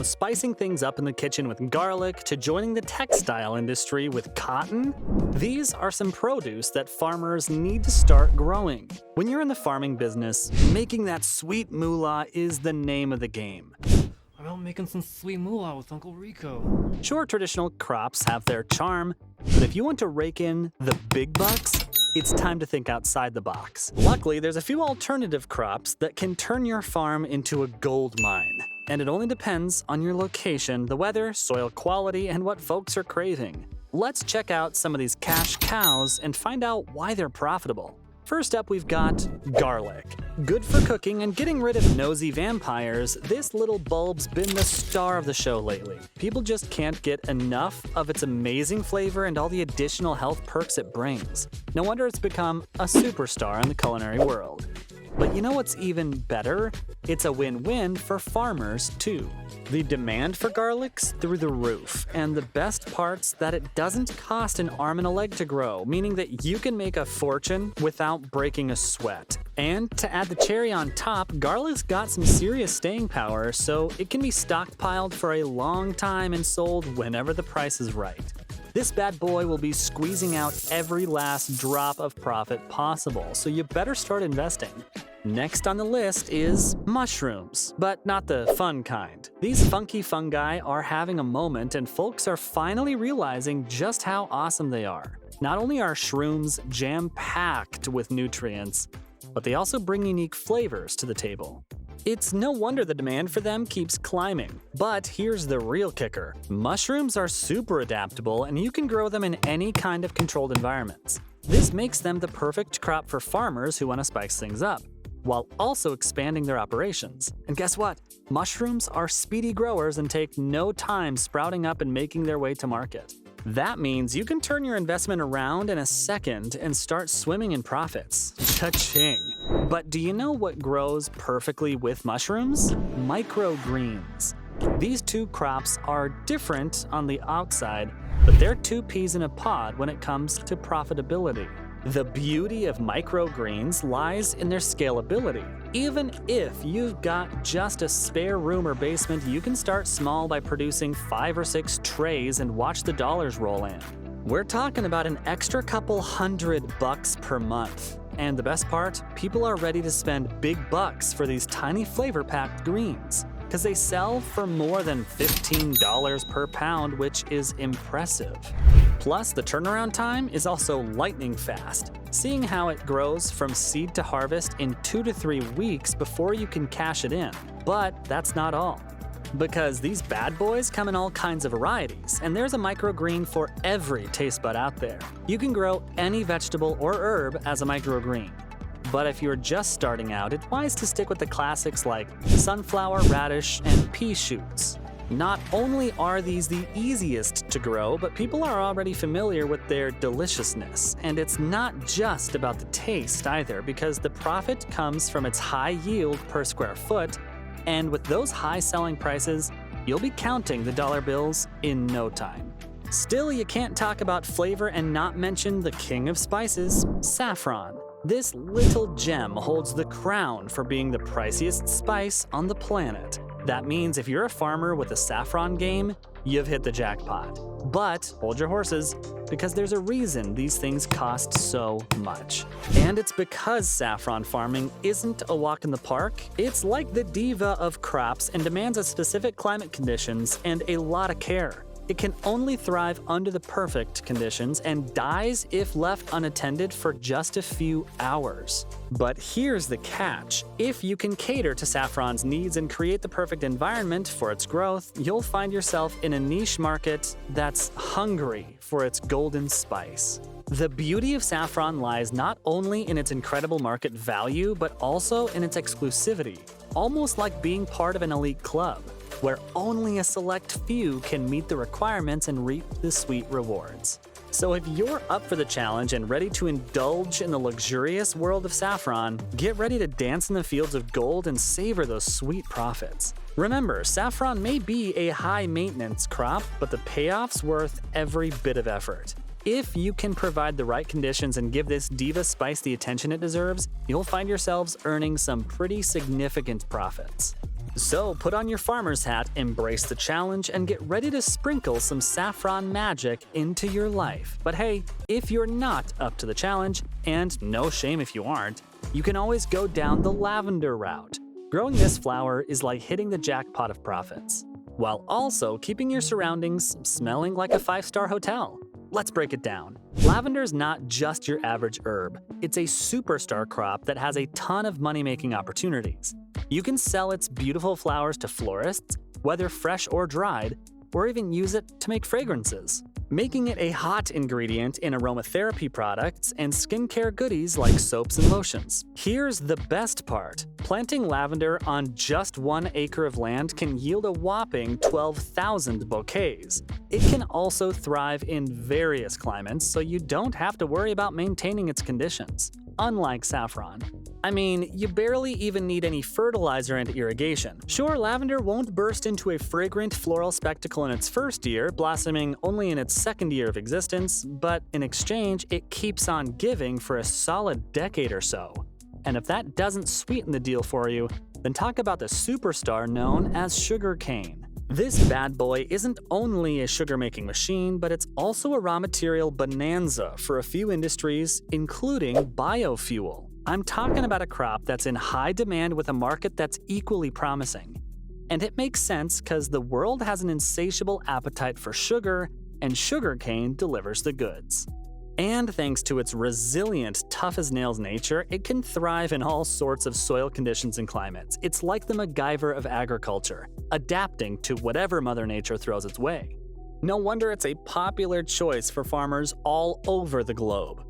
spicing things up in the kitchen with garlic to joining the textile industry with cotton, these are some produce that farmers need to start growing. When you're in the farming business, making that sweet moolah is the name of the game. I'm out making some sweet moolah with Uncle Rico. Sure, traditional crops have their charm, but if you want to rake in the big bucks, it's time to think outside the box. Luckily, there's a few alternative crops that can turn your farm into a gold mine. And it only depends on your location, the weather, soil quality, and what folks are craving. Let's check out some of these cash cows and find out why they're profitable. First up, we've got garlic. Good for cooking and getting rid of nosy vampires, this little bulb's been the star of the show lately. People just can't get enough of its amazing flavor and all the additional health perks it brings. No wonder it's become a superstar in the culinary world. But you know what's even better? It's a win-win for farmers, too. The demand for garlic's through the roof, and the best part's that it doesn't cost an arm and a leg to grow, meaning that you can make a fortune without breaking a sweat. And to add the cherry on top, garlic's got some serious staying power, so it can be stockpiled for a long time and sold whenever the price is right. This bad boy will be squeezing out every last drop of profit possible, so you better start investing. Next on the list is mushrooms, but not the fun kind. These funky fungi are having a moment, and folks are finally realizing just how awesome they are. Not only are shrooms jam-packed with nutrients, but they also bring unique flavors to the table. It's no wonder the demand for them keeps climbing. But here's the real kicker. Mushrooms are super adaptable, and you can grow them in any kind of controlled environments. This makes them the perfect crop for farmers who want to spice things up, while also expanding their operations. And guess what? Mushrooms are speedy growers and take no time sprouting up and making their way to market. That means you can turn your investment around in a second and start swimming in profits. Cha-ching! But do you know what grows perfectly with mushrooms? Microgreens. These two crops are different on the outside, but they're two peas in a pod when it comes to profitability. The beauty of microgreens lies in their scalability. Even if you've got just a spare room or basement, you can start small by producing 5 or 6 trays and watch the dollars roll in. We're talking about an extra couple $100 per month. And the best part, people are ready to spend big bucks for these tiny flavor-packed greens, because they sell for more than $15 per pound, which is impressive. Plus, the turnaround time is also lightning fast, seeing how it grows from seed to harvest in 2 to 3 weeks before you can cash it in. But that's not all, because these bad boys come in all kinds of varieties, and there's a microgreen for every taste bud out there. You can grow any vegetable or herb as a microgreen. But if you're just starting out, it's wise to stick with the classics like sunflower, radish, and pea shoots. Not only are these the easiest to grow, but people are already familiar with their deliciousness. And it's not just about the taste either, because the profit comes from its high yield per square foot, and with those high selling prices, you'll be counting the dollar bills in no time. Still, you can't talk about flavor and not mention the king of spices, saffron. This little gem holds the crown for being the priciest spice on the planet. That means if you're a farmer with a saffron game, you've hit the jackpot. But hold your horses, because there's a reason these things cost so much. And it's because saffron farming isn't a walk in the park. It's like the diva of crops and demands a specific climate conditions and a lot of care. It can only thrive under the perfect conditions and dies if left unattended for just a few hours. But here's the catch. If you can cater to saffron's needs and create the perfect environment for its growth, you'll find yourself in a niche market that's hungry for its golden spice. The beauty of saffron lies not only in its incredible market value, but also in its exclusivity, almost like being part of an elite club, where only a select few can meet the requirements and reap the sweet rewards. So if you're up for the challenge and ready to indulge in the luxurious world of saffron, get ready to dance in the fields of gold and savor those sweet profits. Remember, saffron may be a high-maintenance crop, but the payoff's worth every bit of effort. If you can provide the right conditions and give this diva spice the attention it deserves, you'll find yourselves earning some pretty significant profits. So put on your farmer's hat, embrace the challenge, and get ready to sprinkle some saffron magic into your life. But hey, if you're not up to the challenge, and no shame if you aren't, you can always go down the lavender route. Growing this flower is like hitting the jackpot of profits, while also keeping your surroundings smelling like a 5-star hotel. Let's break it down. Lavender's not just your average herb. It's a superstar crop that has a ton of money-making opportunities. You can sell its beautiful flowers to florists, whether fresh or dried, or even use it to make fragrances, making it a hot ingredient in aromatherapy products and skincare goodies like soaps and lotions. Here's the best part. Planting lavender on just 1 acre of land can yield a whopping 12,000 bouquets. It can also thrive in various climates, so you don't have to worry about maintaining its conditions, unlike saffron. I mean, you barely even need any fertilizer and irrigation. Sure, lavender won't burst into a fragrant floral spectacle in its first year, blossoming only in its second year of existence, but in exchange, it keeps on giving for a solid decade or so. And if that doesn't sweeten the deal for you, then talk about the superstar known as sugarcane. This bad boy isn't only a sugar-making machine, but it's also a raw material bonanza for a few industries, including biofuel. I'm talking about a crop that's in high demand with a market that's equally promising. And it makes sense because the world has an insatiable appetite for sugar, and sugarcane delivers the goods. And thanks to its resilient, tough-as-nails nature, it can thrive in all sorts of soil conditions and climates. It's like the MacGyver of agriculture, adapting to whatever Mother Nature throws its way. No wonder it's a popular choice for farmers all over the globe.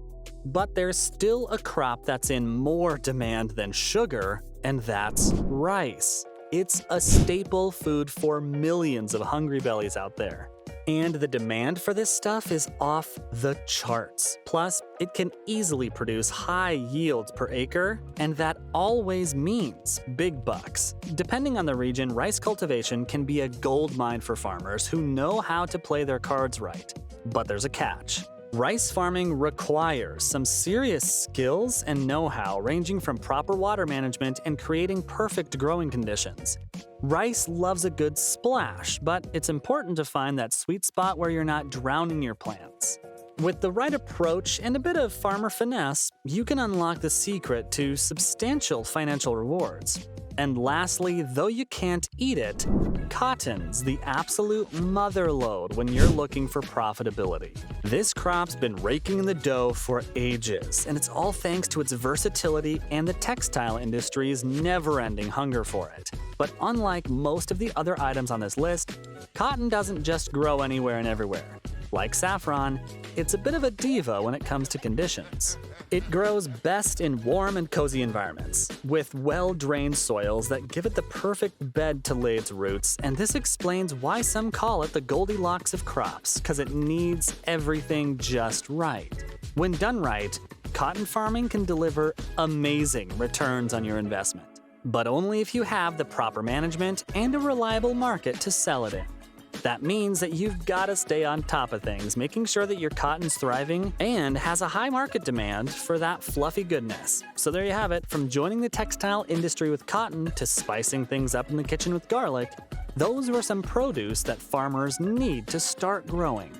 But there's still a crop that's in more demand than sugar, and that's rice. It's a staple food for millions of hungry bellies out there. And the demand for this stuff is off the charts. Plus, it can easily produce high yields per acre, and that always means big bucks. Depending on the region, rice cultivation can be a gold mine for farmers who know how to play their cards right. But there's a catch. Rice farming requires some serious skills and know-how, ranging from proper water management and creating perfect growing conditions. Rice loves a good splash, but it's important to find that sweet spot where you're not drowning your plants. With the right approach and a bit of farmer finesse, you can unlock the secret to substantial financial rewards. And lastly, though you can't eat it, cotton's the absolute mother lode when you're looking for profitability. This crop's been raking in the dough for ages, and it's all thanks to its versatility and the textile industry's never-ending hunger for it. But unlike most of the other items on this list, cotton doesn't just grow anywhere and everywhere. Like saffron, it's a bit of a diva when it comes to conditions. It grows best in warm and cozy environments, with well-drained soils that give it the perfect bed to lay its roots, and this explains why some call it the Goldilocks of crops, because it needs everything just right. When done right, cotton farming can deliver amazing returns on your investment, but only if you have the proper management and a reliable market to sell it in. That means that you've got to stay on top of things, making sure that your cotton's thriving and has a high market demand for that fluffy goodness. So there you have it, from joining the textile industry with cotton to spicing things up in the kitchen with garlic. Those were some produce that farmers need to start growing.